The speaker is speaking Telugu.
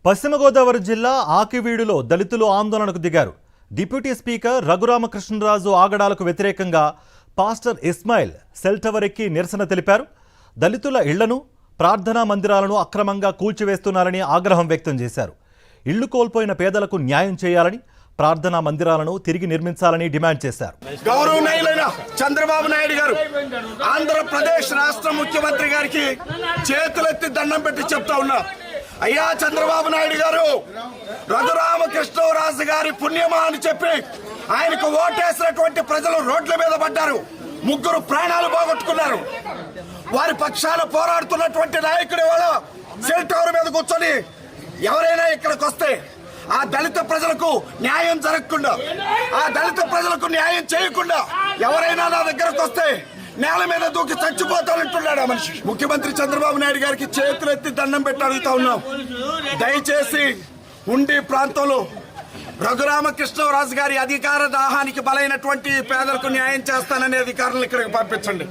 పశ్చిమ గోదావరి జిల్లా ఆకివీడులో దళితులు ఆందోళనకు దిగారు. డిప్యూటీ స్పీకర్ రఘురామకృష్ణరాజు ఆగడాలకు వ్యతిరేకంగా పాస్టర్ ఇస్మాయిల్ సెల్ టవర్ ఎక్కి నిరసన తెలిపారు. దళితుల ఇళ్లను, ప్రార్థనా మందిరాలను అక్రమంగా కూల్చివేస్తున్నారని ఆగ్రహం వ్యక్తం చేశారు. ఇళ్లు కోల్పోయిన పేదలకు న్యాయం చేయాలని, ప్రార్థనా మందిరాలను తిరిగి నిర్మించాలని డిమాండ్ చేశారు. గౌరవనీయులైన చంద్రబాబు నాయుడు గారు ఆంధ్రప్రదేశ్ రాష్ట్ర ముఖ్యమంత్రి గారికి చేతులెత్తి దండం పెట్టి చెప్తా ఉన్నా, అయ్యా చంద్రబాబు నాయుడు గారు, రఘురామకృష్ణరాజు గారి పుణ్యమా అని చెప్పి ఆయనకు ఓటేసినటువంటి ప్రజలు రోడ్ల మీద పడ్డారు. 3 ప్రాణాలు పోగొట్టుకున్నారు. వారి పక్షాన పోరాడుతున్నటువంటి నాయకుడు వాళ్ళ సెల్ టవర్ మీద కూర్చొని ఎవరైనా ఇక్కడికి వస్తే ఆ దళిత ప్రజలకు న్యాయం జరగకుండా, ఆ దళిత ప్రజలకు న్యాయం చేయకుండా ఎవరైనా నా దగ్గరకు వస్తే నేల మీద దూకి చచ్చిపోతానంటున్నాడు ఆ మనిషి. ముఖ్యమంత్రి చంద్రబాబు నాయుడు గారికి చేతులెత్తి దండం పెట్టి అడుగుతా ఉన్నాం, దయచేసి ఉండి ప్రాంతంలో రఘురామకృష్ణరాజు గారి అధికార దాహానికి బలైనటువంటి పేదలకు న్యాయం చేస్తాననే అధికారులను ఇక్కడికి పంపించండి.